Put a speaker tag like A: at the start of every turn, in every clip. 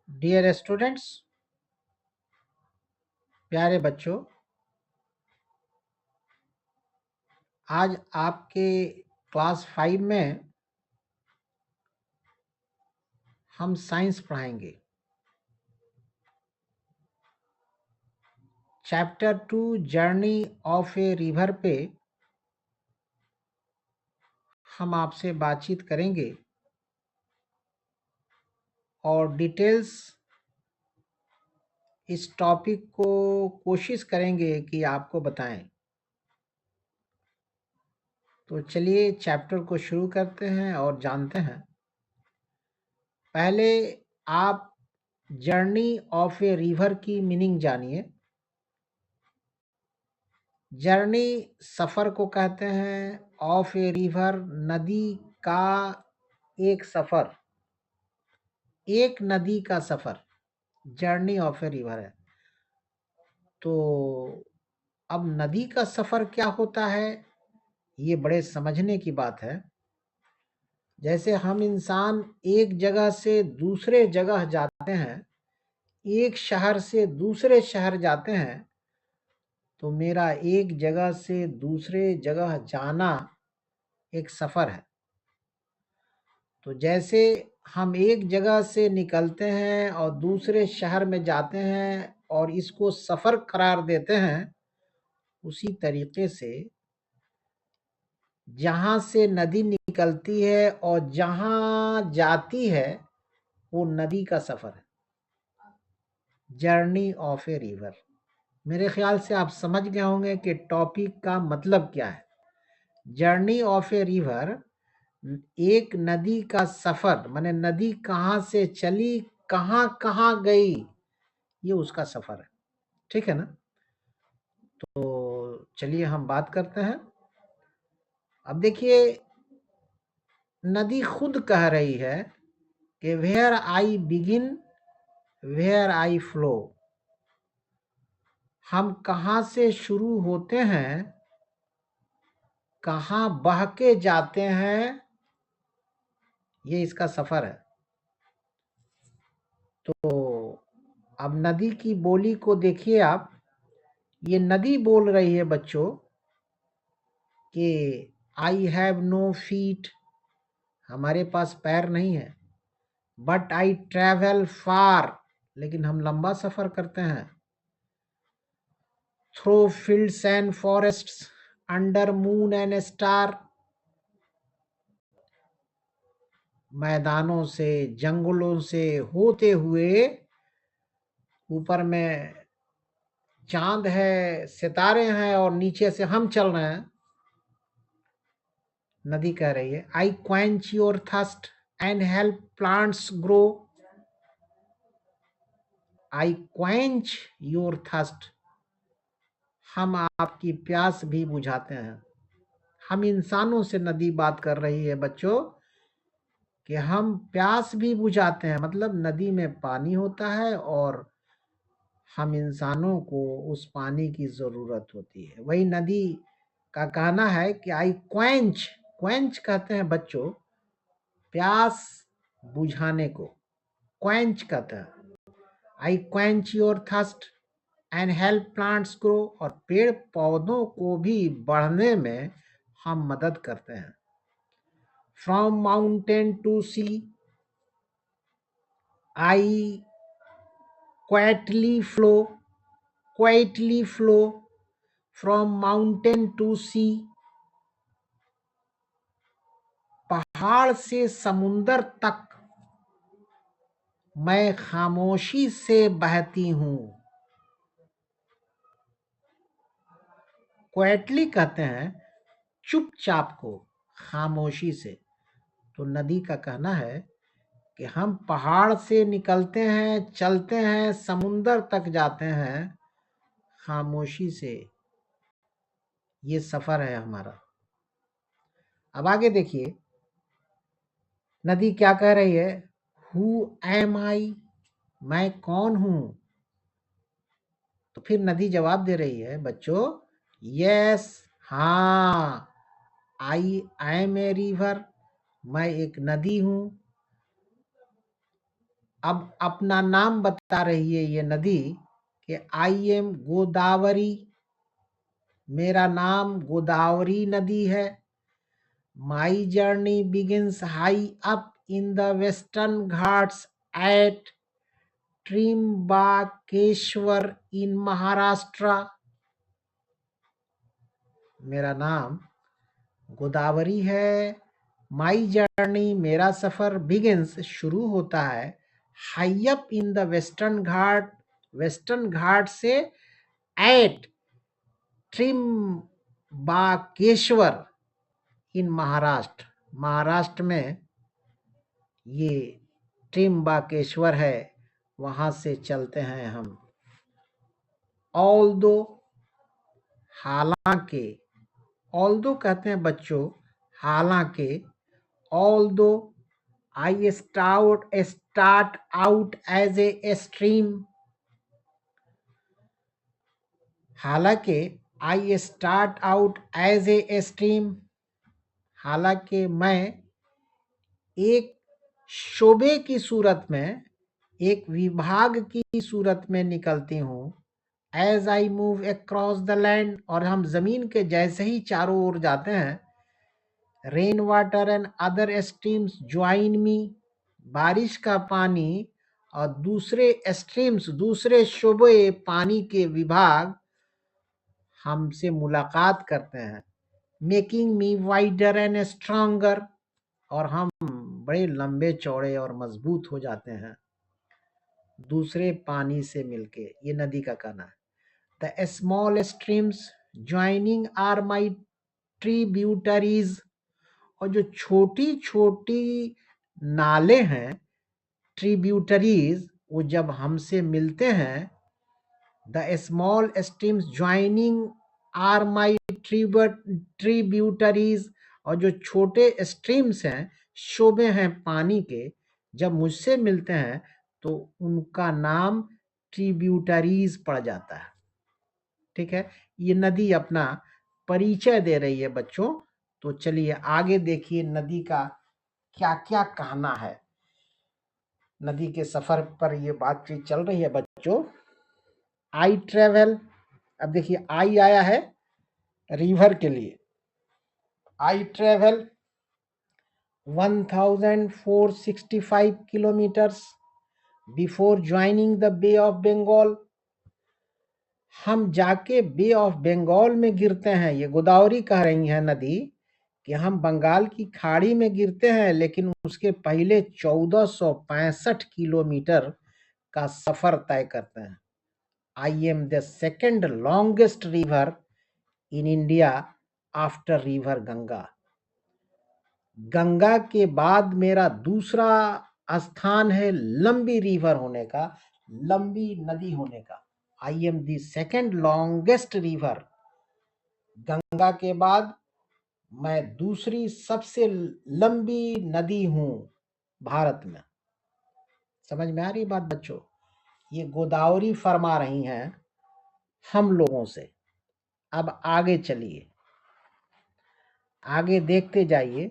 A: Dear students, प्यारे बच्चों, आज आपके क्लास 5 में हम साइंस पढ़ाएंगे। Chapter 2 journey of a river पे हम आपसे बातचीत करेंगे और डिटेल्स इस टॉपिक को कोशिश करेंगे कि आपको बताएं। तो चलिए चैप्टर को शुरू करते हैं और जानते हैं। पहले आप जर्नी ऑफ ए रिवर की मीनिंग जानिए। जर्नी सफ़र को कहते हैं, ऑफ ए रिवर नदी का एक सफ़र, एक नदी का सफ़र जर्नी ऑफ ए रिवर है। तो अब नदी का सफ़र क्या होता है, ये बड़े समझने की बात है। जैसे हम इंसान एक जगह से दूसरे जगह जाते हैं, एक शहर से दूसरे शहर जाते हैं, तो मेरा एक जगह से दूसरे जगह जाना एक सफ़र है। तो जैसे हम एक जगह से निकलते हैं और दूसरे शहर में जाते हैं और इसको सफ़र करार देते हैं, उसी तरीके से जहाँ से नदी निकलती है और जहाँ जाती है वो नदी का सफ़र है, जर्नी ऑफ ए रिवर। मेरे ख्याल से आप समझ गए होंगे कि टॉपिक का मतलब क्या है। जर्नी ऑफ ए रिवर एक नदी का सफ़र, माने नदी कहाँ से चली, कहाँ कहाँ गई, ये उसका सफ़र है। ठीक है ना? तो चलिए हम बात करते हैं। अब देखिए, नदी खुद कह रही है कि where I begin where I flow. हम कहाँ से शुरू होते हैं, कहाँ बह के जाते हैं, ये इसका सफ़र है। तो अब नदी की बोली को देखिए आप। ये नदी बोल रही है बच्चों कि आई हैव नो फीट, हमारे पास पैर नहीं है। बट आई ट्रेवल फार, लेकिन हम लंबा सफ़र करते हैं। Through fields and forests, under moon and star, मैदानों से, जंगलों से होते हुए, ऊपर में चांद है, सितारे हैं और नीचे से हम चल रहे हैं। नदी कह रही है I quench your thirst and help plants grow. I quench your thirst, हम आपकी प्यास भी बुझाते हैं। हम इंसानों से नदी बात कर रही है बच्चों कि हम प्यास भी बुझाते हैं। मतलब नदी में पानी होता है और हम इंसानों को उस पानी की ज़रूरत होती है। वही नदी का कहना है कि आई क्वेंच, क्वेंच कहते हैं बच्चों प्यास बुझाने को, क्वेंच कहते हैं। I quench your thirst and help plants grow, और पेड़ पौधों को भी बढ़ने में हम मदद करते हैं। From mountain to sea, I quietly flow from mountain to sea, पहाड़ से समुंदर तक मैं खामोशी से बहती हूँ। क्वाइटली कहते हैं चुपचाप को, खामोशी से। तो नदी का कहना है कि हम पहाड़ से निकलते हैं, चलते हैं, समुंदर तक जाते हैं, खामोशी से। ये सफर है हमारा। अब आगे देखिए, नदी क्या कह रही है, हु एम आई, मैं कौन हूं। तो फिर नदी जवाब दे रही है बच्चों, यस, हाँ, आई एम ए रिवर, मैं एक नदी हूं। अब अपना नाम बता रही है ये नदी कि आई एम गोदावरी, मेरा नाम गोदावरी नदी है। My journey begins high up in the Western Ghats at Trimbakeshwar in Maharashtra. मेरा नाम गोदावरी है। माई जर्नी, मेरा सफर, बिगिंस, शुरू होता है, high up in the Western Ghat, Western Ghat से, एट त्रिम्बकेश्वर इन महाराष्ट्र, महाराष्ट्र में ये त्रिम्बकेश्वर है, वहां से चलते हैं हम। ऑल्दो, हालांकि, ऑल्दो कहते हैं बच्चों हालांकि। Although I start out as a stream, हालांकि I start out as a stream, हालांकि मैं एक शोबे की सूरत में, एक विभाग की सूरत में निकलती हूँ। As I move across the land, और हम जमीन के जैसे ही चारों ओर जाते हैं, rain water and other streams join me, बारिश का पानी और दूसरे स्ट्रीम्स, दूसरे शोबे पानी के विभाग हमसे मुलाकात करते हैं। Making me wider and stronger, और हम बड़े लंबे चौड़े और मजबूत हो जाते हैं दूसरे पानी से मिलके। ये नदी का कहना है। The small streams joining are my tributaries, और जो छोटी छोटी नाले हैं ट्रिब्यूटरीज, वो जब हमसे मिलते हैं, the small streams joining are my tributaries, और जो छोटे स्ट्रीम्स हैं, शोबे हैं पानी के, जब मुझसे मिलते हैं तो उनका नाम ट्रिब्यूटरीज पड़ जाता है। ठीक है, ये नदी अपना परिचय दे रही है बच्चों। तो चलिए आगे देखिए नदी का क्या क्या कहना है। नदी के सफर पर ये बातचीत चल रही है बच्चों। आई ट्रेवल, अब देखिए आई आया है रिवर के लिए। I travel 1465 kilometres before joining the Bay of Bengal, हम जाके बे ऑफ बंगाल में गिरते हैं। ये गोदावरी कह रही है नदी कि हम बंगाल की खाड़ी में गिरते हैं, लेकिन उसके पहले 1465 किलोमीटर का सफर तय करते हैं। I am the second longest river in India after river Ganga, Ganga के बाद मेरा दूसरा स्थान है लंबी रिवर होने का, लंबी नदी होने का। I am the second longest river, Ganga के बाद मैं दूसरी सबसे लंबी नदी हूं भारत में। समझ में आ रही बात बच्चों? ये गोदावरी फरमा रही हैं हम लोगों से। अब आगे चलिए, आगे देखते जाइए।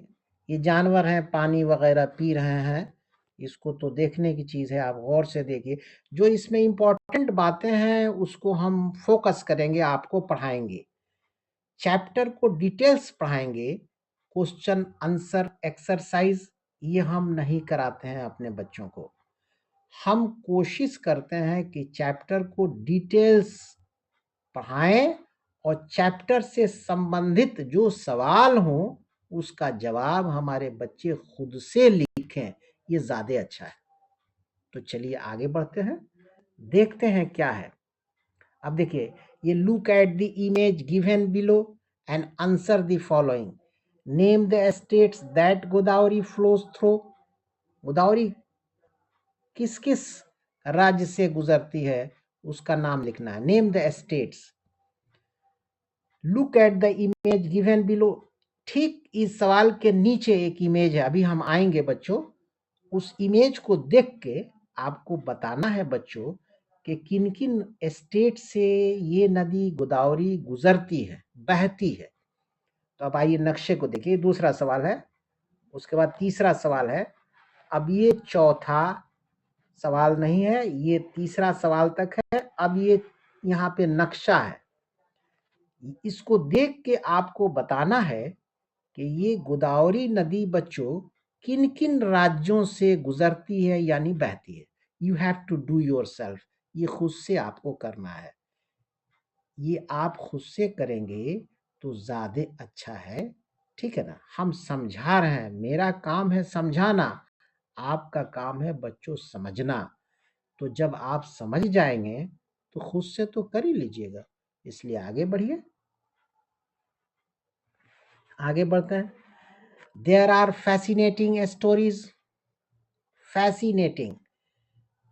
A: ये जानवर हैं, पानी वगैरह पी रहे हैं, इसको तो देखने की चीज है, आप गौर से देखिए। जो इसमें इंपॉर्टेंट बातें हैं उसको हम फोकस करेंगे, आपको पढ़ाएंगे, चैप्टर को डिटेल्स पढ़ाएंगे। क्वेश्चन आंसर एक्सरसाइज ये हम नहीं कराते हैं अपने बच्चों को। हम कोशिश करते हैं कि चैप्टर को डिटेल्स पढ़ाएं और चैप्टर से संबंधित जो सवाल हो उसका जवाब हमारे बच्चे खुद से लिखें, ये ज्यादा अच्छा है। तो चलिए आगे बढ़ते हैं, देखते हैं क्या है। अब देखिए, ये look at the image given below and answer the following. Name the states that Godavari flows through, Godavari किस किस राज्य से गुजरती है उसका नाम लिखना है। Name the states. Look at the image given below, ठीक इस सवाल के नीचे एक इमेज है, अभी हम आएंगे बच्चों। उस इमेज को देख के आपको बताना है बच्चों कि किन किन स्टेट से ये नदी गोदावरी गुजरती है, बहती है। तो अब आइए नक्शे को देखिए, दूसरा सवाल है, उसके बाद तीसरा सवाल है, अब ये चौथा सवाल नहीं है, ये तीसरा सवाल तक है। अब ये यहाँ पे नक्शा है, इसको देख के आपको बताना है कि ये गोदावरी नदी बच्चों किन किन राज्यों से गुजरती है यानी बहती है। You have to do yourself, ये खुद से आपको करना है। ये आप खुद से करेंगे तो ज्यादा अच्छा है, ठीक है ना। हम समझा रहे हैं, मेरा काम है समझाना, आपका काम है बच्चों समझना। तो जब आप समझ जाएंगे तो खुद से तो कर ही लीजिएगा। इसलिए आगे बढ़िए, आगे बढ़ते हैं। There are fascinating stories, fascinating,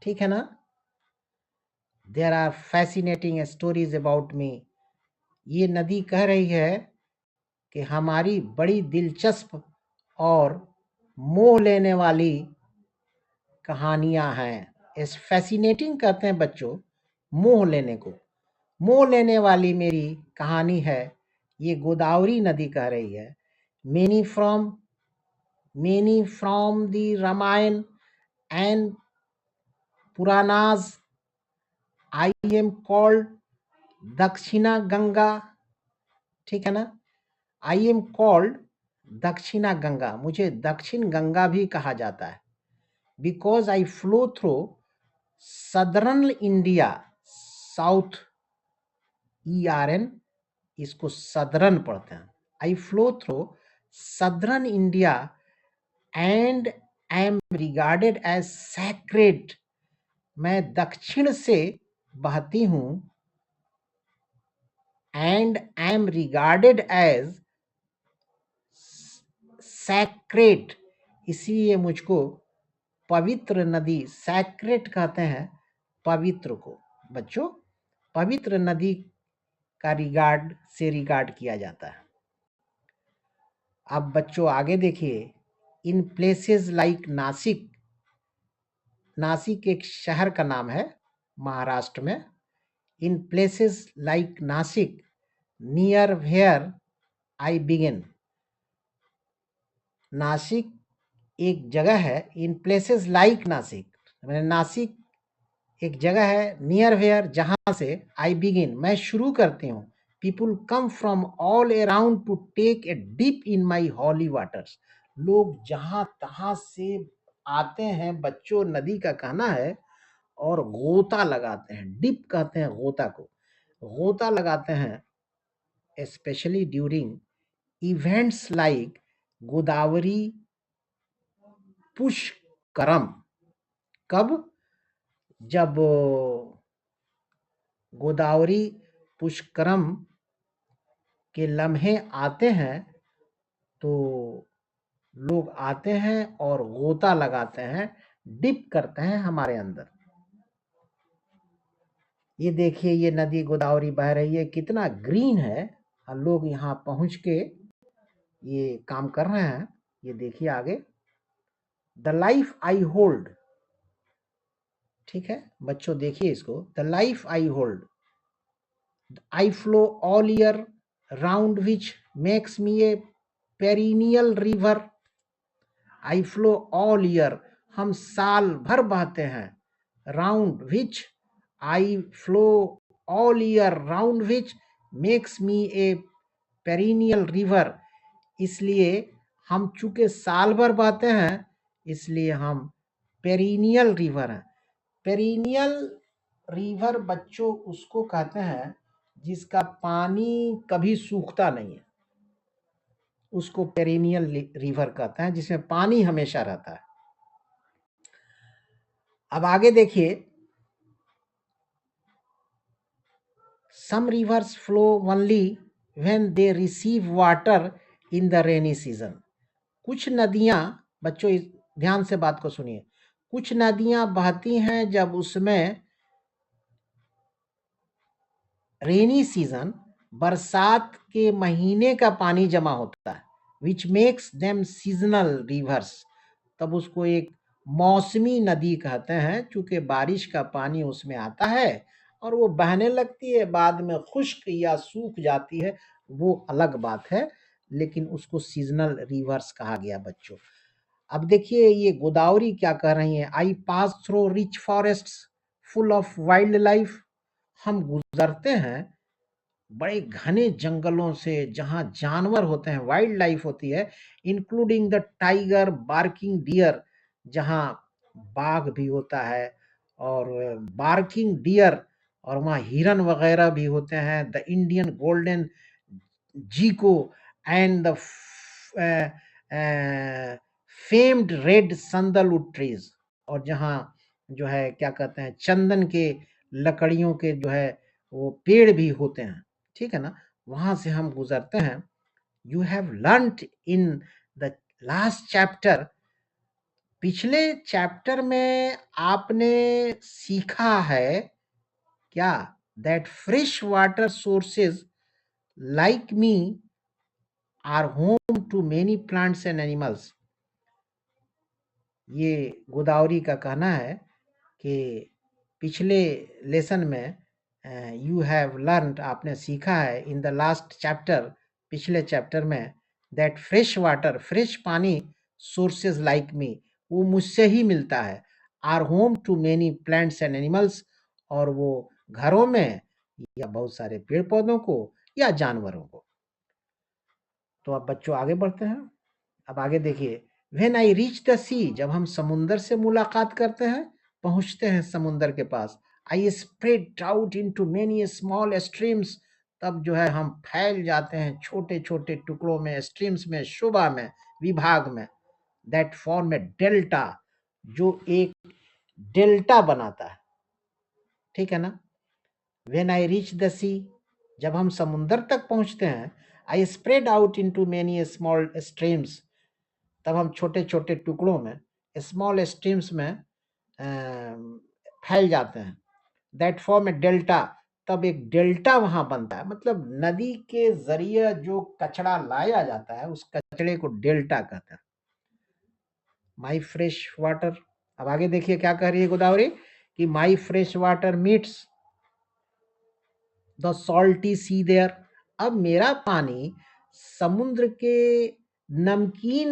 A: ठीक है ना। There are fascinating stories about me. ये नदी कह रही है कि हमारी बड़ी दिलचस्प और मोह लेने वाली कहानियां हैं। इस फैसिनेटिंग कहते हैं बच्चों मोह लेने को। मोह लेने वाली मेरी कहानी है, ये गोदावरी नदी कह रही है। Many from the Ramayana and Puranas I am called Dakshina Ganga, ठीक है ना। आई एम कॉल्ड दक्षिणा गंगा, मुझे दक्षिण गंगा भी कहा जाता है। Because I flow through southern India, south ERN, इसको सदर्न पढ़ते हैं। I flow through southern India and am regarded as sacred, मैं दक्षिण से बहती हूं and am regarded as sacred, इसलिए मुझको पवित्र नदी, सैक्रेड कहते हैं पवित्र को बच्चों, पवित्र नदी का रिगार्ड किया जाता है। अब बच्चों आगे देखिए, in places like Nashik, Nashik एक शहर का नाम है महाराष्ट्र में। In places like Nashik near where I begin, Nashik एक जगह है, इन प्लेसेस लाइक नासिक, मैंने नासिक एक जगह है, नियर वेयर जहां से, आई बिगिन मैं शुरू करती हूँ। People come from all around to take a dip in my holy waters, लोग जहां तहां से आते हैं बच्चों, नदी का कहना है, और गोता लगाते हैं। डिप कहते हैं गोता को, गोता लगाते हैं specially during events like Godavari Pushkaram. कब? जब गोदावरी पुष्करम के लम्हे आते हैं तो लोग आते हैं और गोता लगाते हैं, डिप करते हैं हमारे अंदर। ये देखिए, ये नदी गोदावरी बह रही है, कितना ग्रीन है, और लोग यहाँ पहुंच के ये काम कर रहे हैं। ये देखिए आगे, द लाइफ आई होल्ड, ठीक है बच्चों देखिए इसको, the life I hold, I flow all year round, which makes me a perennial river. I flow all year, हम साल भर बहते हैं। Round which, I flow all year round, which makes me a perennial river, इसलिए हम चूंकि साल भर बहते हैं इसलिए हम पेरिनियल रिवर हैं। पेरिनियल रिवर बच्चों उसको कहते हैं जिसका पानी कभी सूखता नहीं है, उसको पेरिनियल रिवर कहते हैं, जिसमें पानी हमेशा रहता है। अब आगे देखिए, some rivers flow only when they receive water in the rainy season. कुछ नदियां बच्चों ध्यान से बात को सुनिए, कुछ नदियां बहती हैं जब उसमें रेनी सीजन, बरसात के महीने का पानी जमा होता है, which makes them seasonal rivers, तब उसको एक मौसमी नदी कहते हैं, चूंकि बारिश का पानी उसमें आता है और वो बहने लगती है, बाद में खुश्क या सूख जाती है, वो अलग बात है, लेकिन उसको सीजनल रिवर्स कहा गया बच्चों। अब देखिए ये गोदावरी क्या कह रही है, I pass through rich forests full of wildlife. हम गुजरते हैं बड़े घने जंगलों से जहां जानवर होते हैं, वाइल्ड लाइफ होती है, including the tiger, barking deer, जहां बाघ भी होता है और बार्किंग डियर, और वहाँ हिरन वगैरह भी होते हैं, the Indian golden gecko and the famed red sandalwood trees, और जहाँ जो है क्या कहते हैं चंदन के लकड़ियों के जो है वो पेड़ भी होते हैं, ठीक है ना, वहां से हम गुजरते हैं। You have learned in the last chapter, पिछले चैप्टर में आपने सीखा है क्या, that fresh water sources like me are home to many plants and animals. ये गोदावरी का कहना है कि पिछले लेसन में यू हैव लर्नड, आपने सीखा है, इन द लास्ट चैप्टर, पिछले चैप्टर में, दैट फ्रेश वाटर, फ्रेश पानी, सोर्सेज लाइक मी, वो मुझसे ही मिलता है, are home to many plants and animals, और वो घरों में या बहुत सारे पेड़ पौधों को या जानवरों को। तो अब बच्चों आगे बढ़ते हैं। अब आगे देखिए, व्हेन आई रीच द सी, जब हम समुंदर से मुलाकात करते हैं, पहुंचते हैं समुंदर के पास, I spread out into many small streams, तब जो है हम फैल जाते हैं छोटे छोटे टुकड़ों में, स्ट्रीम्स में, शोभा में, विभाग में, दैट फॉर्म ए डेल्टा, जो एक डेल्टा बनाता है, ठीक है ना। व्हेन आई रीच द सी, जब हम समुंदर तक पहुंचते हैं, आई spread out into many small streams, तब हम छोटे छोटे टुकड़ों में, स्मॉल स्ट्रीम्स में फैल जाते हैं, दैट फॉर्म ए डेल्टा, तब एक डेल्टा वहां बनता है, मतलब नदी के जरिए जो कचरा लाया जाता है उस कचरे को डेल्टा कहते हैं। माई फ्रेश वाटर, अब आगे देखिए क्या कह रही है गोदावरी, कि my fresh water meets the salty sea there, अब मेरा पानी समुद्र के नमकीन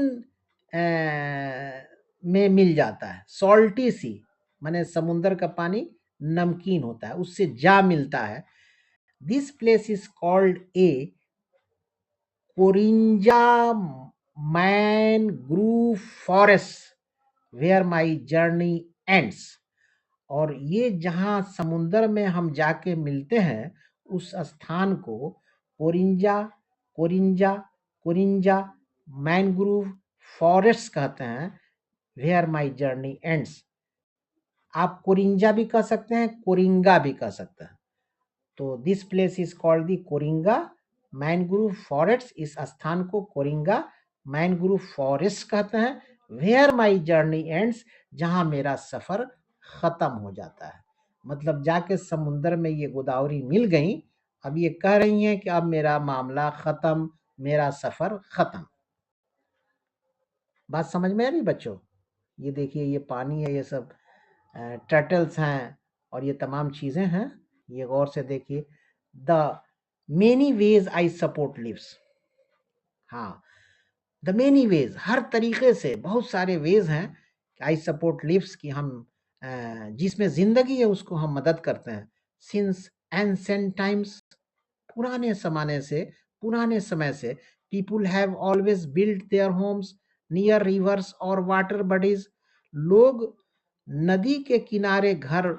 A: में मिल जाता है, सॉल्टी सी माने समुद्र का पानी नमकीन होता है, उससे जा मिलता है। This place is called a Coringa mangrove forest where my journey ends, और ये जहाँ समुंदर में हम जाके मिलते हैं उस स्थान को कोरिंजा कोरिंजा कोरिंजा मैनग्रूव फॉरेस्ट कहते हैं, वेयर माई जर्नी एंड्स। आप कोरिंजा भी कह सकते हैं, कोरिंगा भी कह सकते हैं। तो this place is called the Coringa mangrove forest, इस स्थान को कोरिंगा मैनग्रूव फॉरेस्ट कहते हैं, वेयर माई जर्नी एंड्स, जहां मेरा सफर खत्म हो जाता है। मतलब जाके समुंदर में ये गोदावरी मिल गई, अब ये कह रही हैं कि अब मेरा मामला खत्म, मेरा सफर खत्म। बात समझ में आ रही बच्चों? ये देखिए ये पानी है, ये सब टर्टल्स हैं और ये तमाम चीजें हैं, ये गौर से देखिए। The many ways I support lives, हाँ, द मेनी वेज, हर तरीके से बहुत सारे वेज हैं आई सपोर्ट लिव्स, कि हम जिसमें जिंदगी है उसको हम मदद करते हैं। सिंस एंसेंट टाइम्स, पुराने जमाने से, पुराने समय से, people have always built their homes near reverse और वाटर बॉडीज, लोग नदी के किनारे घर,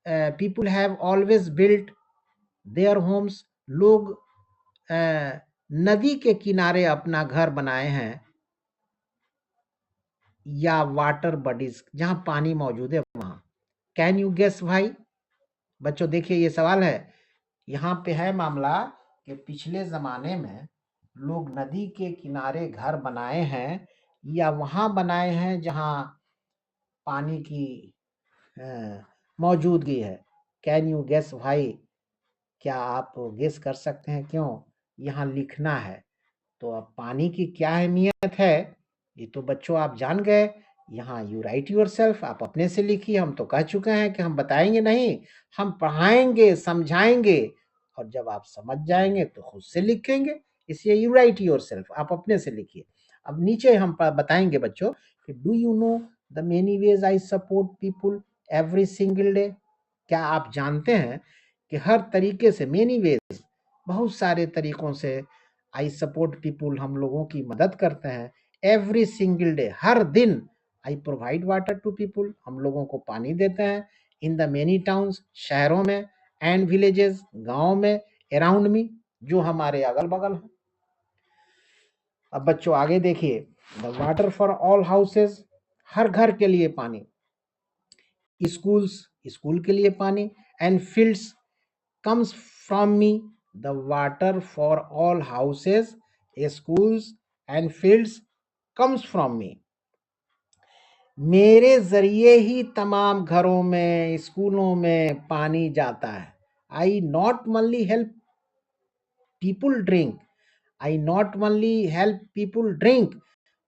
A: people have always built their homes, लोग नदी के किनारे अपना घर बनाए हैं, या वाटर बॉडीज जहां पानी मौजूद है वहां। कैन यू गेस भाई? बच्चों देखिए ये सवाल है, यहाँ पे है मामला कि पिछले जमाने में लोग नदी के किनारे घर बनाए हैं या वहां बनाए हैं जहां पानी की मौजूदगी है। कैन यू गेस भाई? क्या आप गेस कर सकते हैं? क्यों यहाँ लिखना है? तो अब पानी की क्या अहमियत है ये तो बच्चों आप जान गए। यहाँ यू राइट योर सेल्फ, आप अपने से लिखिए, हम तो कह चुके हैं कि हम बताएंगे नहीं, हम पढ़ाएंगे, समझाएंगे, और जब आप समझ जाएंगे तो खुद से लिखेंगे, इसलिए यू राइट योर सेल्फ, आप अपने से लिखिए। अब नीचे हम बताएंगे बच्चों do you know the many ways I support people every single day? क्या आप जानते हैं कि हर तरीके से, मेनी वेज, बहुत सारे तरीकों से आई सपोर्ट पीपुल, हम लोगों की मदद करते हैं। एवरी सिंगल डे, हर दिन। I provide water to people, हम लोगों को पानी देते हैं। इन द मेनी टाउन्स, शहरों में, एंड विलेजेस, गांव में, अराउंड मी, जो हमारे अगल बगल है। अब बच्चों आगे देखिए, the water for all houses, हर घर के लिए पानी। स्कूल्स, स्कूल के लिए पानी। And fields comes from me, the water for all houses, schools and fields comes from me. मेरे जरिए ही तमाम घरों में, स्कूलों में पानी जाता है। I not only help people drink, I not only help people drink,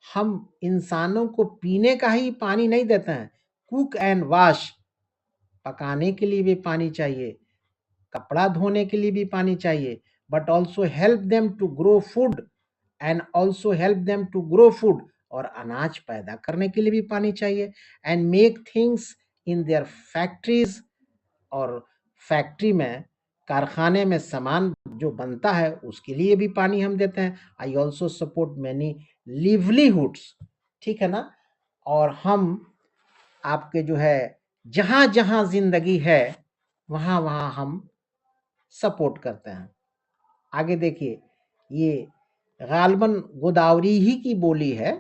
A: हम इंसानों को पीने का ही पानी नहीं देते हैं। कुक एंड वॉश, पकाने के लिए भी पानी चाहिए, कपड़ा धोने के लिए भी पानी चाहिए। But also help them to grow food, and also help them to grow food, और अनाज पैदा करने के लिए भी पानी चाहिए। And make things in their factories, और फैक्ट्री में, कारखाने में सामान जो बनता है उसके लिए भी पानी हम देते हैं। आई ऑल्सो सपोर्ट मैनी लिवलीहुड्स, ठीक है ना। और हम आपके जो है, जहां जहां जिंदगी है वहां वहां हम सपोर्ट करते हैं। आगे देखिए, ये गालबन गोदावरी ही की बोली है।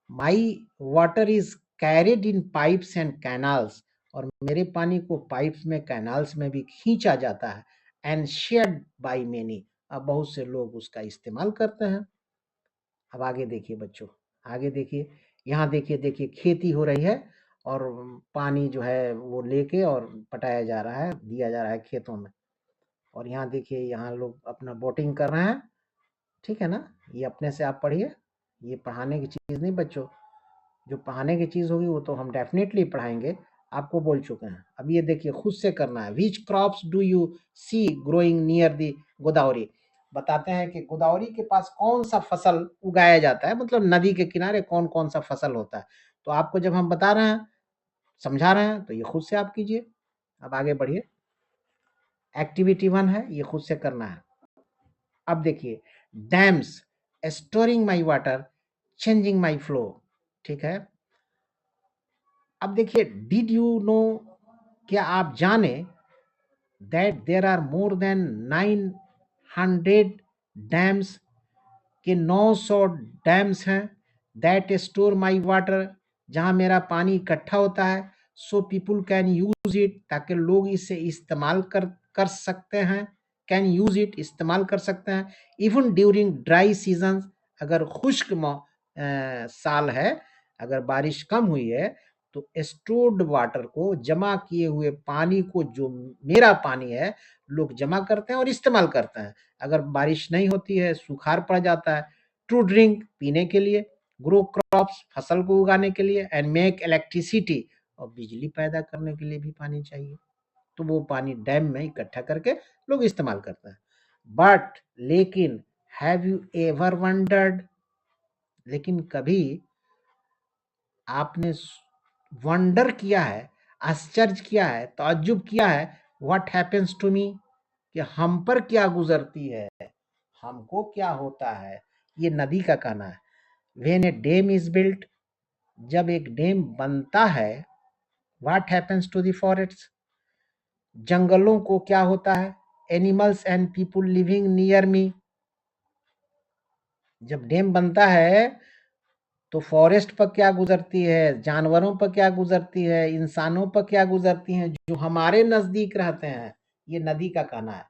A: My water is carried in pipes and canals, और मेरे पानी को पाइप्स में, कैनाल्स में भी खींचा जाता है। एंड शेयर्ड बाई मेनी, अब बहुत से लोग उसका इस्तेमाल करते हैं। अब आगे देखिए बच्चों, आगे देखिए, यहाँ देखिए, देखिए खेती हो रही है और पानी जो है वो लेके और पटाया जा रहा है, दिया जा रहा है खेतों में। और यहाँ देखिए, यहाँ लोग अपना बोटिंग कर रहे हैं, ठीक है ना। ये अपने से आप पढ़िए, ये पढ़ाने की चीज़ नहीं बच्चों, जो पढ़ाने की चीज़ होगी वो तो हम डेफिनेटली पढ़ाएंगे, आपको बोल चुके हैं। अब ये देखिए, खुद से करना है। Which crops do you see growing near the Godavari, बताते हैं कि गोदावरी के पास कौन सा फसल उगाया जाता है, मतलब नदी के किनारे कौन कौन सा फसल होता है। तो आपको जब हम बता रहे हैं, समझा रहे हैं, तो ये खुद से आप कीजिए। अब आगे बढ़िए, एक्टिविटी 1 है, ये खुद से करना है। अब देखिए, dams storing my water, changing my flow, ठीक है। अब देखिए, डिड यू नो, क्या आप जाने, that there are more than 900 dams, के 900 डैम्स हैं, दैट स्टोर माई वाटर, जहां मेरा पानी इकट्ठा होता है। सो पीपुल कैन यूज इट, ताकि लोग इसे इस्तेमाल कर सकते हैं। कैन यूज इट, इस्तेमाल कर सकते हैं। इवन ड्यूरिंग ड्राई सीजन, अगर खुश्क साल है, अगर बारिश कम हुई है, तो स्टोर्ड वाटर को, जमा किए हुए पानी को, जो मेरा पानी है, लोग जमा करते हैं और इस्तेमाल करते हैं। अगर बारिश नहीं होती है, सुखाड़ पड़ जाता है। टू ड्रिंक, पीने के लिए। ग्रो क्रॉप्स, फसल को उगाने के लिए। एंड मेक इलेक्ट्रिसिटी, और बिजली पैदा करने के लिए भी पानी चाहिए। तो वो पानी डैम में इकट्ठा करके लोग इस्तेमाल करते हैं। बट लेकिन, हैव यू एवर वंडर्ड, लेकिन कभी आपने वंडर किया है, आश्चर्य किया है, ताज्जुब किया है, व्हाट हैपेंस टू मी, कि हम पर क्या गुजरती है, हमको क्या होता है। ये नदी का कहना है। When a dam is built, जब एक डैम बनता है, what happens to the forest, जंगलों को क्या होता है। Animals and people living near me, जब डैम बनता है तो फॉरेस्ट पर क्या गुजरती है, जानवरों पर क्या गुजरती है, इंसानों पर क्या गुजरती हैं, जो हमारे नजदीक रहते हैं। ये नदी का कहना है।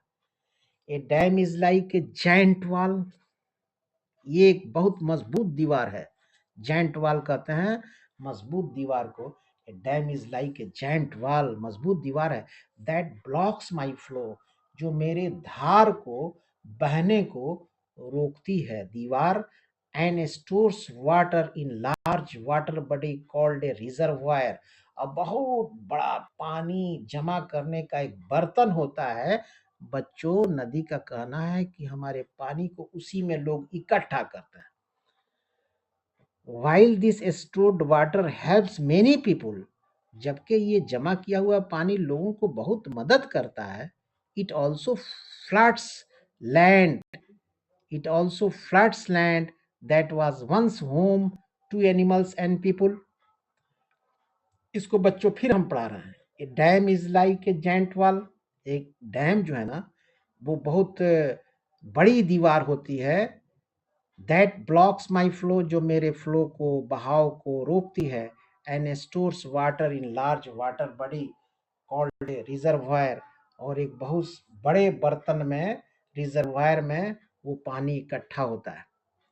A: A dam is like a giant wall, ये एक बहुत मजबूत दीवार है। जायंट वॉल कहते हैं मजबूत दीवार को। A dam is like a giant wall, मजबूत दीवार है। दैट ब्लॉक्स माई फ्लो, जो मेरे धार को, बहने को रोकती है, दीवार। And stores water in large water body called a reservoir, अब बहुत बड़ा पानी जमा करने का एक बर्तन होता है। बच्चों, नदी का कहना है कि हमारे पानी को उसी में लोग इकट्ठा करते हैं। while this stored water helps many people, जबकि ये जमा किया हुआ पानी लोगों को बहुत मदद करता है, it also floods land, it also floods land that was once home to animals and people. इसको बच्चों फिर हम पढ़ा रहे हैं। A dam is like a giant wall, एक डैम जो है ना वो बहुत बड़ी दीवार होती है, दैट ब्लॉक्स माई फ्लो, जो मेरे फ्लो को, बहाव को रोकती है, and stores water in large water body called reservoir, और एक बहुत बड़े बर्तन में, रिजर्वायर में वो पानी इकट्ठा होता है,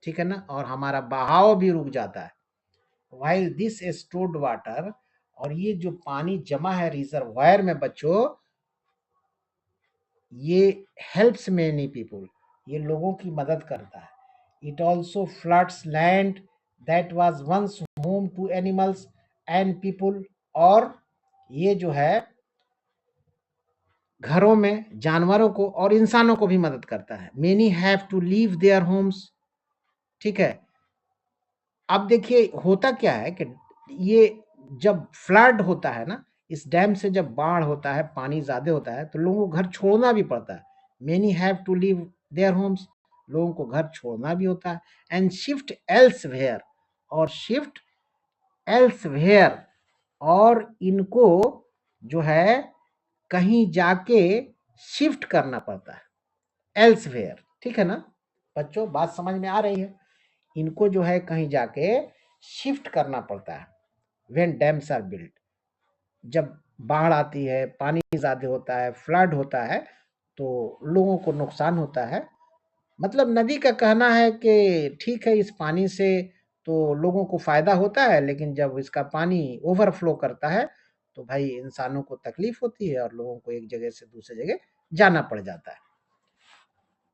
A: ठीक है ना, और हमारा बहाव भी रुक जाता है। वाइल दिस स्टोर्ड वाटर, और ये जो पानी जमा है रिजर्वायर में बच्चों, ये हेल्प्स मेनी पीपुल, ये लोगों की मदद करता है। It also floods land that was once home to animals and people, और ये जो है घरों में जानवरों को और इंसानों को भी मदद करता है। Many have to leave their homes, ठीक है। अब देखिए होता क्या है कि ये जब फ्लड होता है ना, इस डैम से जब बाढ़ होता है, पानी ज्यादा होता है, तो लोगों को घर छोड़ना भी पड़ता है। Many have to leave their homes, लोगों को घर छोड़ना भी होता है। एंड शिफ्ट एल्सवेयर, और शिफ्ट एल्सवेयर, और इनको जो है कहीं जाके शिफ्ट करना पड़ता है, एल्सवेयर, ठीक है ना बच्चों, बात समझ में आ रही है। इनको जो है कहीं जाके शिफ्ट करना पड़ता है। व्हेन डैम्स आर बिल्ट, जब बाढ़ आती है, पानी ज्यादा होता है, फ्लड होता है, तो लोगों को नुकसान होता है। मतलब नदी का कहना है कि ठीक है, इस पानी से तो लोगों को फायदा होता है, लेकिन जब इसका पानी ओवरफ्लो करता है तो भाई इंसानों को तकलीफ होती है और लोगों को एक जगह से दूसरी जगह जाना पड़ जाता है।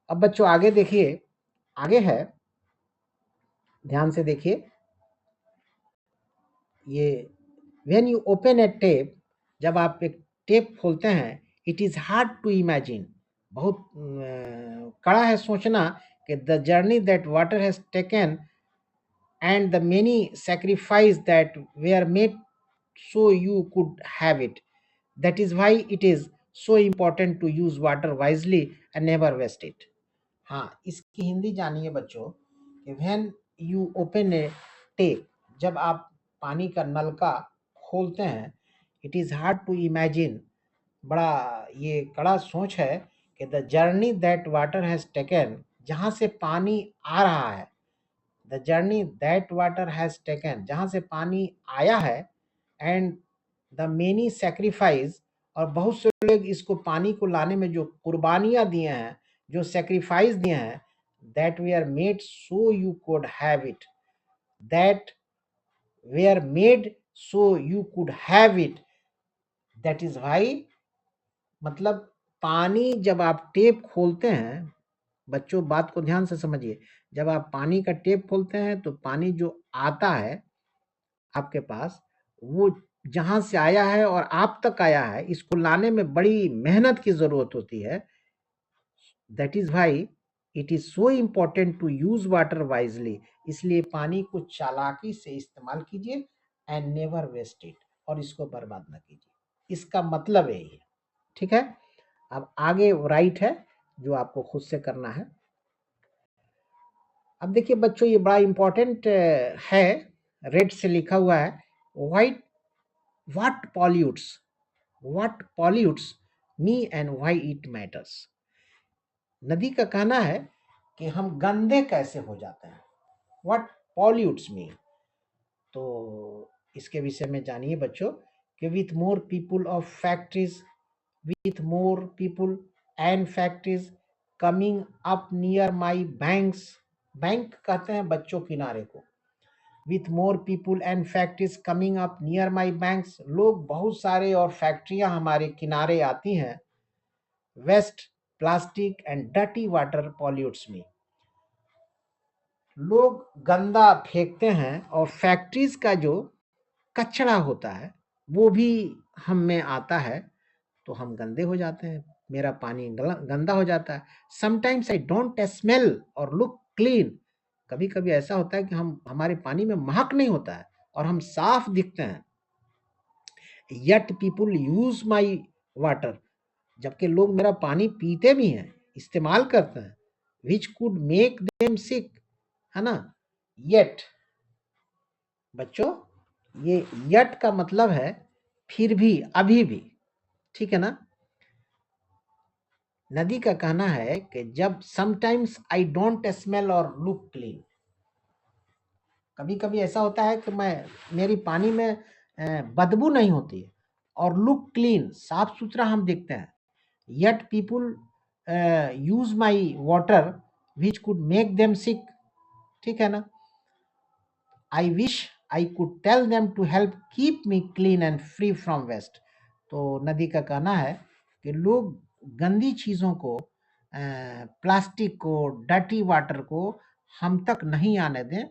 A: अब बच्चों आगे देखिए, आगे है, ध्यान से देखिए, ये when you open a tap, जब आप एक टेप खोलते हैं, it is hard to imagine, बहुत कड़ा है सोचना कि the journey that water has taken and the many sacrifice that were made so you could have it. That is why it is so important to use water wisely and never waste it. हाँ, इसकी हिंदी जानिए बच्चों कि when you open a tap, जब आप पानी का नलका खोलते हैं, it is hard to imagine, बड़ा ये कड़ा सोच है कि the journey that water has taken, जहाँ से पानी आ रहा है, the journey that water has taken, जहाँ से पानी आया है, एंड द मेनी सेक्रीफाइस, और बहुत से लोग इसको पानी को लाने में जो कुर्बानियां दिए हैं, जो सेक्रीफाइस दिए हैं, that we are made so you could have it, that we are made so you could have it, that is why, मतलब पानी जब आप टेप खोलते हैं, बच्चों बात को ध्यान से समझिए, जब आप पानी का टेप खोलते हैं तो पानी जो आता है आपके पास, वो जहां से आया है और आप तक आया है, इसको लाने में बड़ी मेहनत की जरूरत होती है। That is why it is so important to use water wisely, इसलिए पानी को चालाकी से इस्तेमाल कीजिए, एंड नेवर वेस्ट इट, और इसको बर्बाद ना कीजिए, इसका मतलब यही है, ठीक है। अब आगे राइट है जो आपको खुद से करना है। अब देखिए बच्चों ये बड़ा इंपॉर्टेंट है, रेड से लिखा हुआ है, white what pollutes, what pollutes me and why it matters. नदी का कहना है कि हम गंदे कैसे हो जाते हैं, व्हाट पॉल्यूट्स मी। तो इसके विषय में जानिए बच्चों कि with more people of factories, with more people and factories coming up near my banks, bank कहते हैं बच्चों किनारे को, with more people and factories coming up near my banks, लोग बहुत सारे और फैक्ट्रियां हमारे किनारे आती हैं, waste plastic and dirty water pollutes me, लोग गंदा फेंकते हैं और फैक्ट्रीज का जो कचरा होता है वो भी हम में आता है, तो हम गंदे हो जाते हैं, मेरा पानी गंदा हो जाता है। समटाइम्स आई डोंट स्मेल और लुक क्लीन, कभी-कभी ऐसा होता है कि हमारे पानी में महक नहीं होता है और हम साफ दिखते हैं। Yet people use my water, जबकि लोग मेरा पानी पीते भी हैं, इस्तेमाल करते हैं, व्हिच कुड मेक देम सिक, है ना? येट बच्चों, ये येट का मतलब है फिर भी, अभी भी, ठीक है ना? नदी का कहना है कि जब समटाइम्स आई डोंट स्मेल और लुक क्लीन, कभी-कभी ऐसा होता है कि मेरी पानी में बदबू नहीं होती है और लुक क्लीन, साफ-सुथरा हम दिखते हैं। Yet people use my water which could make them sick, ठीक है ना? I wish I could tell them to help keep me clean and free from waste. तो नदी का कहना है कि लोग गंदी चीज़ों को, प्लास्टिक को, डर्टी वाटर को हम तक नहीं आने दें,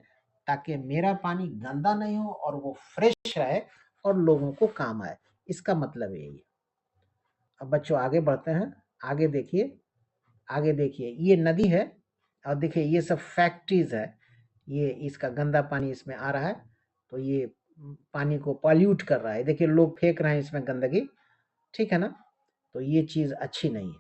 A: ताकि मेरा पानी गंदा नहीं हो और वो फ्रेश रहे और लोगों को काम आए। इसका मतलब यही है। अब बच्चों आगे बढ़ते हैं। आगे देखिए, आगे देखिए, ये नदी है और देखिए ये सब फैक्ट्रीज है, ये इसका गंदा पानी इसमें आ रहा है, तो ये पानी को पॉल्यूट कर रहा है। देखिए लोग फेंक रहे हैं इसमें गंदगी, ठीक है ना? तो ये चीज अच्छी नहीं है।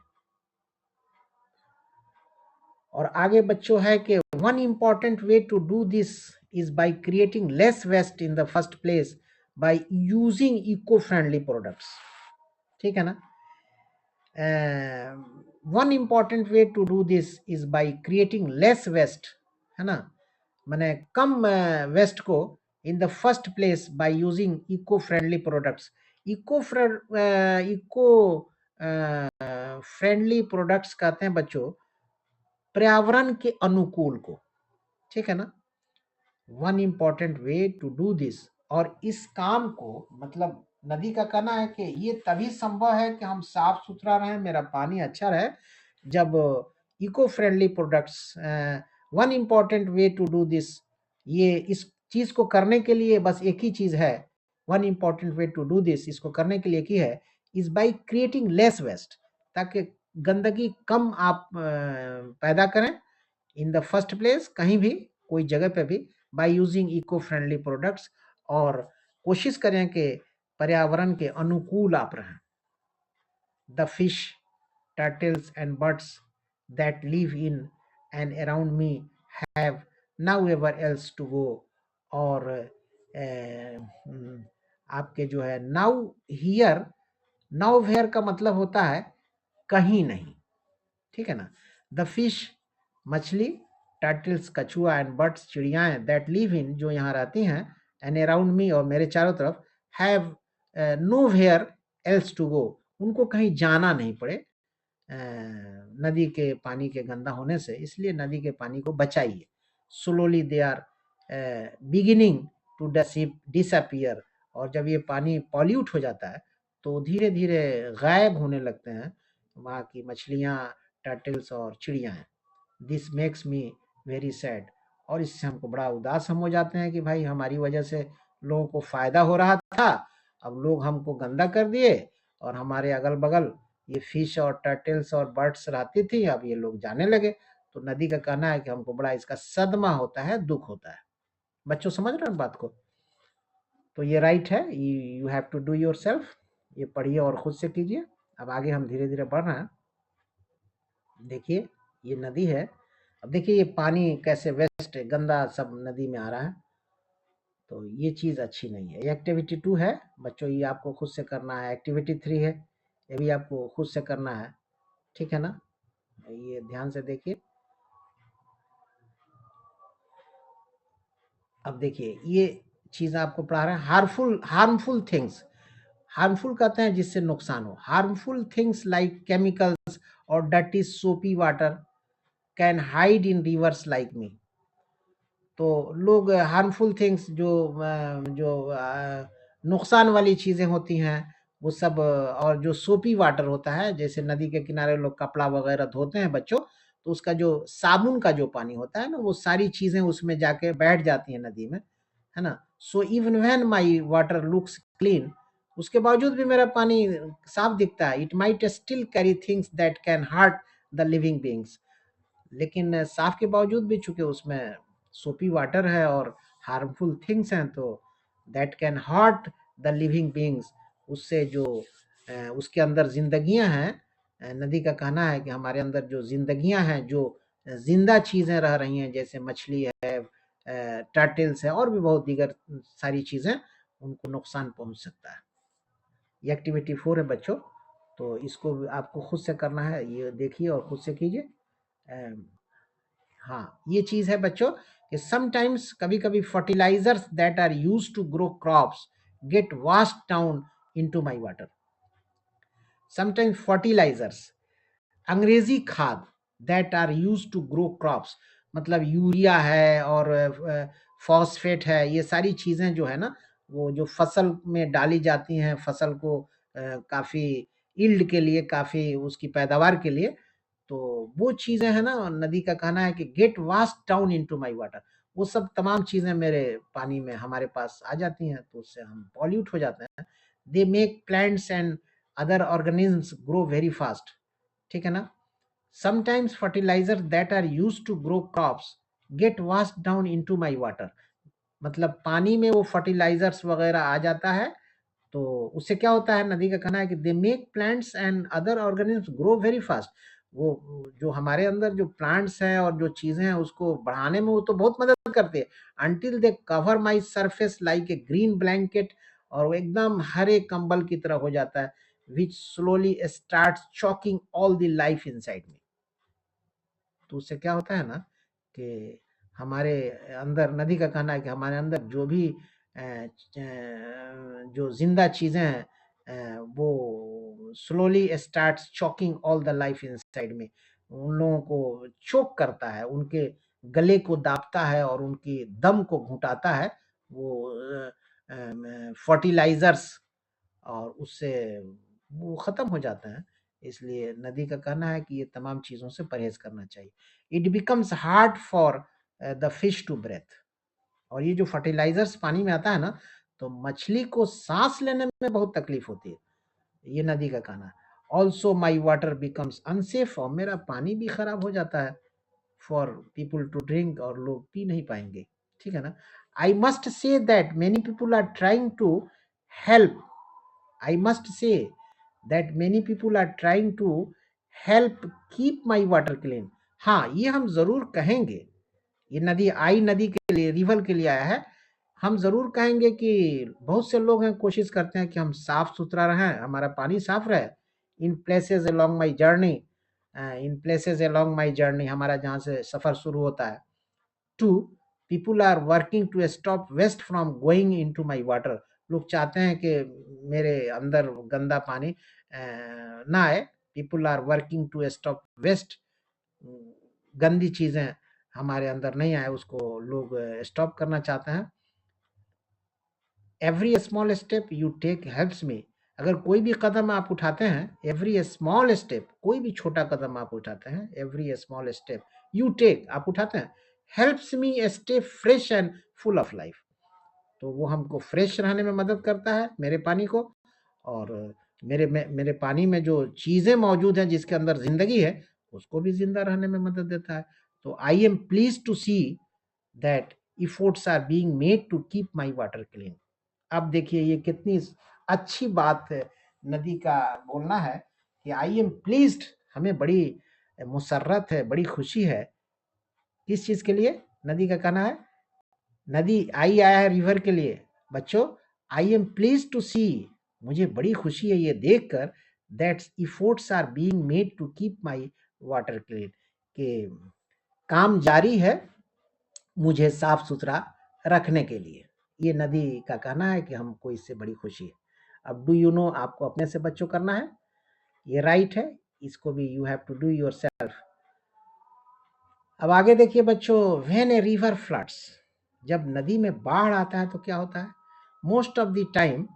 A: और आगे बच्चों है कि one important way to do this is by creating less waste in the first place by using eco friendly products, ठीक है ना? One important way to do this is by creating less waste, है ना? मैंने कम waste को in the first place by using eco friendly products. Eco friendly products कहते हैं बच्चों पर्यावरण के अनुकूल को, ठीक है ना? One important way to do this, और इस काम को, मतलब नदी का कहना है कि ये तभी संभव है कि हम साफ सुथरा रहें, मेरा पानी अच्छा रहे, जब eco friendly products, one important way to do this, ये इस चीज को करने के लिए बस एक ही चीज है, one important way to do this, इसको करने के लिए एक ही है, is by creating less waste, ताकि गंदगी कम आप पैदा करें इन द फर्स्ट प्लेस, कहीं भी कोई जगह पे भी, by using eco friendly products, और कोशिश करें कि पर्यावरण के अनुकूल आप रहें। The fish, turtles and birds that live in and around me have nowhere else to go, और आपके जो है नाउ हियर, नाउ वेयर का मतलब होता है कहीं नहीं, ठीक है ना? द फिश मछली, टर्टल्स कछुआ, एंड बर्ड्स चिड़ियाएं, दैट लिव इन जो यहाँ रहती हैं, एंड अराउंड मी और मेरे चारों तरफ, have nowhere else to go, उनको कहीं जाना नहीं पड़े नदी के पानी के गंदा होने से, इसलिए नदी के पानी को बचाइए। Slowly they are beginning to disappear, और जब ये पानी पॉल्यूट हो जाता है तो धीरे धीरे गायब होने लगते हैं वहाँ की मछलियाँ, टर्टल्स और चिड़ियाँ। This makes me very sad, और इससे हमको बड़ा उदास हम हो जाते हैं कि भाई हमारी वजह से लोगों को फायदा हो रहा था, अब लोग हमको गंदा कर दिए, और हमारे अगल बगल ये फिश और टर्टल्स और बर्ड्स रहती थी, अब ये लोग जाने लगे। तो नदी का कहना है कि हमको बड़ा इसका सदमा होता है, दुख होता है। बच्चों समझ रहे हैं बात को? तो ये राइट है, you have to do yourself, ये पढ़िए और खुद से कीजिए। अब आगे हम धीरे धीरे बढ़ रहे हैं। देखिए ये नदी है, अब देखिए ये पानी कैसे वेस्ट गंदा सब नदी में आ रहा है, तो ये चीज़ अच्छी नहीं है। ये एक्टिविटी 2 है बच्चों, ये आपको खुद से करना है। एक्टिविटी 3 है, ये भी आपको खुद से करना है, ठीक है ना? ये ध्यान से देखिए। अब देखिए ये चीज़ आपको पढ़ा रहे हैं, हार्मफुल थिंग्स। हार्मफुल कहते हैं जिससे नुकसान हो। हार्मफुल थिंग्स लाइक केमिकल्स और डर्टी सोपी water can hide in reverse like me. तो लोग हार्मफुल थिंग्स जो नुकसान वाली चीज़ें होती हैं वो सब, और जो सोपी वाटर होता है, जैसे नदी के किनारे लोग कपड़ा वगैरह धोते हैं बच्चों, तो उसका जो साबुन का जो पानी होता है ना, वो सारी चीज़ें उसमें जाके बैठ जाती हैं नदी में, है ना? So even when my water looks clean, उसके बावजूद भी मेरा पानी साफ दिखता है, it might still carry things that can hurt the living beings. लेकिन साफ के बावजूद भी चूंकि उसमें सोपी वाटर है और हार्मफुल थिंग्स हैं, तो that can hurt the living beings. उससे जो उसके अंदर जिंदगियां हैं, नदी का कहना है कि हमारे अंदर जो जिंदगियां हैं, जो जिंदा चीजें रह रही हैं, जैसे मछली है, टर्टल्स है, और भी बहुत दीगर सारी चीजें, उनको नुकसान पहुंच सकता है। ये एक्टिविटी 4 है बच्चों, तो इसको आपको खुद से करना है, ये देखिए और खुद से कीजिए। हाँ, ये चीज है बच्चों कि समटाइम्स कभी-कभी fertilisers that are used to grow crops get washed down into my water. Sometimes fertilisers, अंग्रेजी खाद, that are used to grow crops, मतलब यूरिया है और फॉस्फेट है, ये सारी चीजें जो है ना, वो जो फसल में डाली जाती हैं, फसल को काफी यील्ड के लिए, काफी उसकी पैदावार के लिए, तो वो चीजें है ना, नदी का कहना है कि get washed down into my water, वो सब तमाम चीजें मेरे पानी में हमारे पास आ जाती हैं, तो उससे हम पॉल्यूट हो जाते हैं। They make plants and other organisms grow very fast, ठीक है ना। Sometimes fertiliser that are used to grow crops get washed down into my water, मतलब पानी में वो फर्टिलाइजर्स वगैरह आ जाता है, तो उससे क्या होता है, नदी का कहना है कि दे make plants and other organisms grow very fast. वो जो हमारे अंदर जो प्लांट्स हैं और जो चीजें हैं, उसको बढ़ाने में वो तो बहुत मदद करते हैं, until they cover my surface like a green blanket, और वो एकदम हरे कंबल की तरह हो जाता है, which slowly start choking all the life inside में। तो उससे क्या होता है ना कि हमारे अंदर, नदी का कहना है कि हमारे अंदर जो भी जो जिंदा चीजें हैं, वो slowly starts choking all the life inside में, उन लोगों को चोक करता है, उनके गले को दाबता है और उनकी दम को घुटाता है वो फर्टिलाइजर्स, और उससे वो खत्म हो जाता है। इसलिए नदी का कहना है कि ये तमाम चीज़ों से परहेज़ करना चाहिए। It becomes hard for the fish to breathe, और ये जो फर्टिलाइज़र्स पानी में आता है ना, तो मछली को साँस लेने में बहुत तकलीफ़ होती है, ये नदी का कहना है। Also my water becomes unsafe, और मेरा पानी भी खराब हो जाता है फॉर पीपल टू ड्रिंक, और लोग पी नहीं पाएँगे, ठीक है ना। I must say that many people are trying to help, I must say that many people are trying to help keep my water clean। हाँ, ये हम जरूर कहेंगे, ये नदी आई, नदी के लिए, रिवर के लिए आया है, हम जरूर कहेंगे कि बहुत से लोग हैं, कोशिश करते हैं कि हम साफ सुथरा रहें, हमारा पानी साफ रहे। In places along my journey, in places along my journey, हमारा जहाँ से सफर शुरू होता है। Two, people are working to stop waste from going into my water, लोग चाहते हैं कि मेरे अंदर गंदा पानी ना आए। People are working to stop waste, गंदी चीजें हमारे अंदर नहीं आए, उसको लोग स्टॉप करना चाहते हैं। Every small step you take helps me, अगर कोई भी कदम आप उठाते हैं, एवरी स्मॉल स्टेप, कोई भी छोटा कदम आप उठाते हैं, every small step you take, आप उठाते हैं, helps me stay fresh and full of life, तो वो हमको फ्रेश रहने में मदद करता है, मेरे पानी को, और मेरे पानी में जो चीज़ें मौजूद हैं, जिसके अंदर ज़िंदगी है, उसको भी ज़िंदा रहने में मदद देता है। तो I am pleased to see that efforts are being made to keep my water clean. अब देखिए ये कितनी अच्छी बात है, नदी का बोलना है कि आई एम प्लीज्ड, हमें बड़ी मुसर्रत है, बड़ी खुशी है, किस चीज़ के लिए, नदी का कहना है, नदी आई आया है रिवर के लिए बच्चों। I am pleased to see, मुझे बड़ी खुशी है ये देखकर, that efforts are being made to keep my water clean, कि काम जारी है मुझे साफ सुथरा रखने के लिए। ये नदी का कहना है कि हमको इससे बड़ी खुशी है। अब डू यू नो, आपको अपने से बच्चों करना है, ये राइट है, इसको भी you have to do yourself. अब आगे देखिए बच्चों, व्हेन ए रिवर फ्लड्स, जब नदी में बाढ़ आता है तो क्या होता है, मोस्ट ऑफ द टाइम,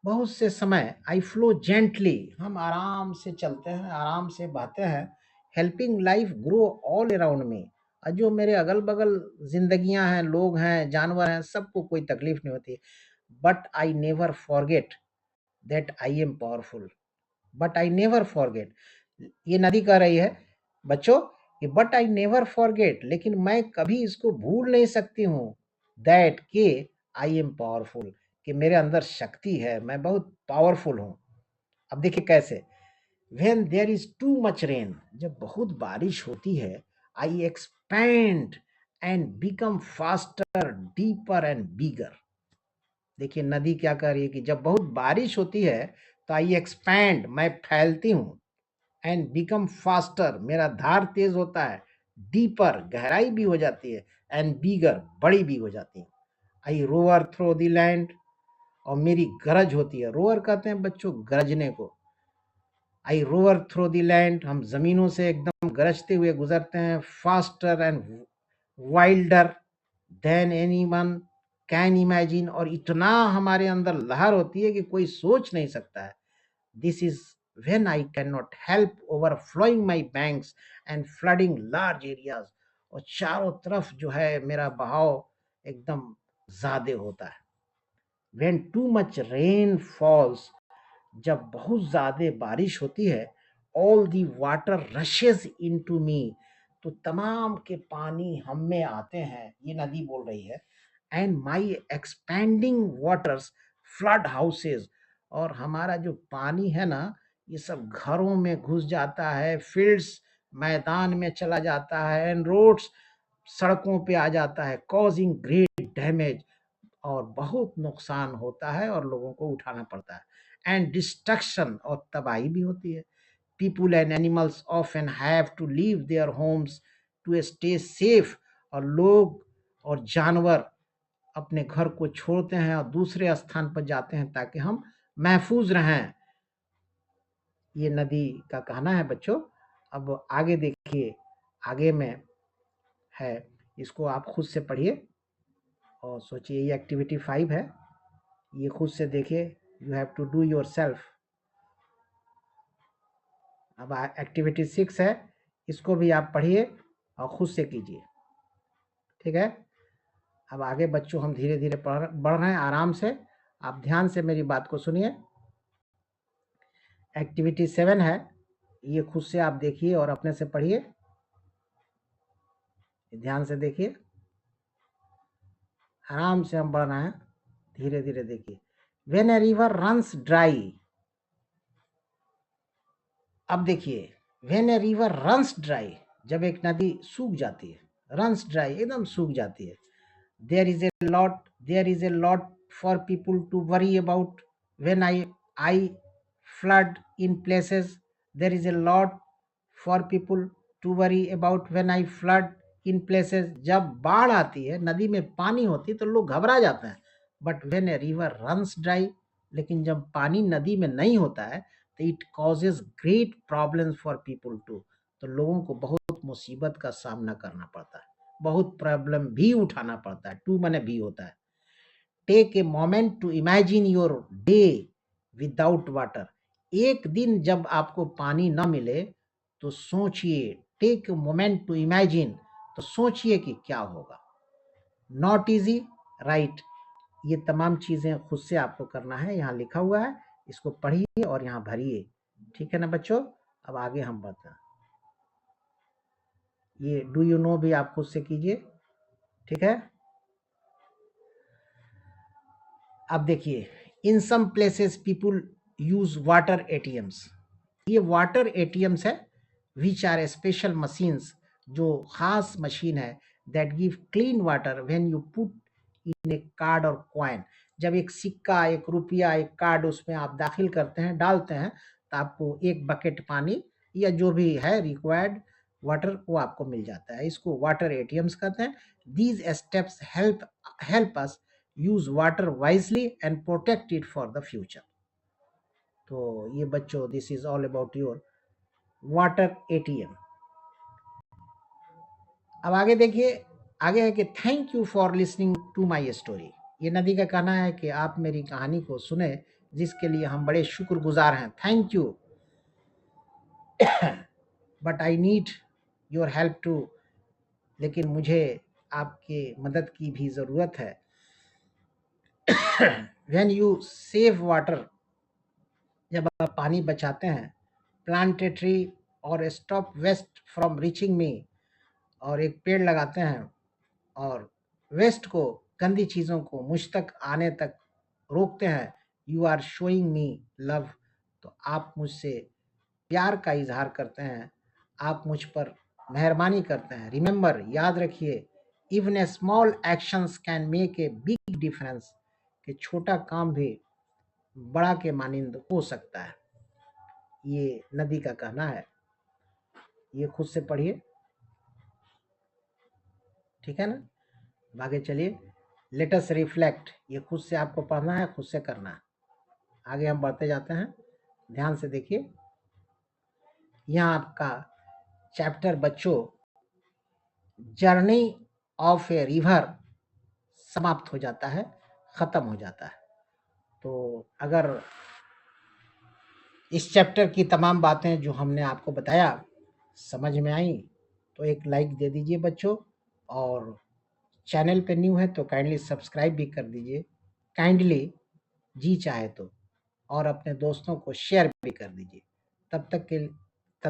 A: बहुत से समय, आई फ्लो जेंटली, हम आराम से चलते हैं, आराम से बहते हैं, helping life grow all around me, और जो मेरे अगल बगल जिंदगियां हैं, लोग हैं, जानवर हैं, सबको कोई तकलीफ नहीं होती। But I never forget that I am powerful, but I never forget, ये नदी कह रही है बच्चों कि बट आई नेवर फॉरगेट, लेकिन मैं कभी इसको भूल नहीं सकती हूँ, दैट के आई एम पावरफुल, कि मेरे अंदर शक्ति है, मैं बहुत पावरफुल हूँ। अब देखिए कैसे, when there is too much rain, जब बहुत बारिश होती है, I expand and become faster deeper and bigger. देखिए नदी क्या कर रही है कि जब बहुत बारिश होती है तो आई एक्सपैंड, मैं फैलती हूँ, एंड बिकम फास्टर, मेरा धार तेज होता है, डीपर, गहराई भी हो जाती है, एंड बिगर, बड़ी भी हो जाती है। आई रोअर थ्रो द लैंड, और मेरी गरज होती है, रोअर कहते हैं बच्चों गरजने को। आई रोअर थ्रो द लैंड, हम जमीनों से एकदम गरजते हुए गुजरते हैं, faster and Wilder than anyone can imagine, और इतना हमारे अंदर लहर होती है कि कोई सोच नहीं सकता है। This is when I cannot help overflowing my banks and flooding large areas, और चारों तरफ जो है मेरा बहाव एकदम ज्यादा होता है। when too much rain falls, जब बहुत ज्यादा बारिश होती है, all the water rushes into me, तो तमाम के पानी हम में आते हैं, ये नदी बोल रही है, and my expanding waters flood houses, और हमारा जो पानी है ना, ये सब घरों में घुस जाता है, फील्ड्स, मैदान में चला जाता है, एंड रोड्स, सड़कों पे आ जाता है, कॉजिंग ग्रेट डैमेज, और बहुत नुकसान होता है और लोगों को उठाना पड़ता है, एंड डिस्ट्रक्शन, और तबाही भी होती है। People and animals often have to leave their homes to stay safe, और लोग और जानवर अपने घर को छोड़ते हैं और दूसरे स्थान पर जाते हैं ताकि हम महफूज रहें। ये नदी का कहना है बच्चों। अब आगे देखिए, आगे में है, इसको आप खुद से पढ़िए और सोचिए। ये एक्टिविटी 5 है, ये खुद से देखिए, you have to do yourself. अब एक्टिविटी 6 है, इसको भी आप पढ़िए और खुद से कीजिए, ठीक है। अब आगे बच्चों हम धीरे धीरे बढ़ रहे हैं, आराम से, आप ध्यान से मेरी बात को सुनिए। एक्टिविटी 7 है, ये खुद से आप देखिए और अपने से पढ़िए, ध्यान से देखिए, आराम से हम बढ़ रहे हैं, धीरे धीरे देखिए। When a river runs dry, अब देखिए, when a river runs dry, जब एक नदी सूख जाती है, रन्स ड्राई, एकदम सूख जाती है, there is a lot for people to worry about when I flood in places, there is a lot for people to worry about when I flood in places, जब बाढ़ आती है, नदी में पानी होती है तो लोग घबरा जाते हैं, but when a river runs dry, लेकिन जब पानी नदी में नहीं होता है तो it causes great problems for people too, तो लोगों को बहुत मुसीबत का सामना करना पड़ता है, बहुत प्रॉब्लम भी उठाना पड़ता है, टू माने भी होता है। Take a moment to imagine your day without water, एक दिन जब आपको पानी ना मिले तो सोचिए, take a moment to imagine, तो सोचिए कि क्या होगा। नॉट इजी, राइट, ये तमाम चीजें खुद से आपको करना है, यहाँ लिखा हुआ है, इसको पढ़िए और यहाँ भरिए, ठीक है ना बच्चों। अब आगे हम बढ़ते हैं, ये डू यू नो भी आप खुद से कीजिए, ठीक है। अब देखिए, in some places people use water ATMs, ये वाटर एटीएम्स है, विच आर स्पेशल मशीन्स, जो खास मशीन है, that give clean water when you put in a card और कॉइन, जब एक सिक्का, एक रुपया, एक कार्ड उसमें आप दाखिल करते हैं, डालते हैं, तो आपको एक बकेट पानी या जो भी है रिक्वायर्ड वाटर वो आपको मिल जाता है, इसको वाटर एटीएम्स कहते हैं। These steps help us use water wisely and protect it for the future. तो ये बच्चों, this is all about your water ATM. अब आगे देखिए, आगे है कि thank you for listening to my story, ये नदी का कहना है कि आप मेरी कहानी को सुने, जिसके लिए हम बड़े शुक्रगुजार हैं, thank you. But I need your help too, लेकिन मुझे आपके मदद की भी ज़रूरत है। व्हेन यू सेव वाटर, जब आप पानी बचाते हैं, प्लांट ए ट्री और stop waste from reaching me, और एक पेड़ लगाते हैं और वेस्ट को, गंदी चीज़ों को मुझ तक आने तक रोकते हैं, you are showing me love, तो आप मुझसे प्यार का इजहार करते हैं, आप मुझ पर मेहरबानी करते हैं। रिमेंबर, याद रखिए, even a small actions can make a big difference, कि छोटा काम भी बड़ा के मानिंद हो सकता है। ये नदी का कहना है, ये खुद से पढ़िए, ठीक है ना। आगे चलिए, लेट अस रिफ्लेक्ट, ये खुद से आपको पढ़ना है, खुद से करना है। आगे हम बढ़ते जाते हैं, ध्यान से देखिए। यहाँ आपका चैप्टर बच्चों जर्नी ऑफ ए रिवर समाप्त हो जाता है, खत्म हो जाता है। तो अगर इस चैप्टर की तमाम बातें जो हमने आपको बताया समझ में आई तो एक लाइक दे दीजिए बच्चों, और चैनल पे न्यू है तो काइंडली सब्सक्राइब भी कर दीजिए, काइंडली जी चाहे तो, और अपने दोस्तों को शेयर भी कर दीजिए। तब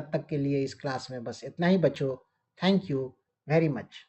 A: तक के लिए इस क्लास में बस इतना ही बच्चों। Thank you very much.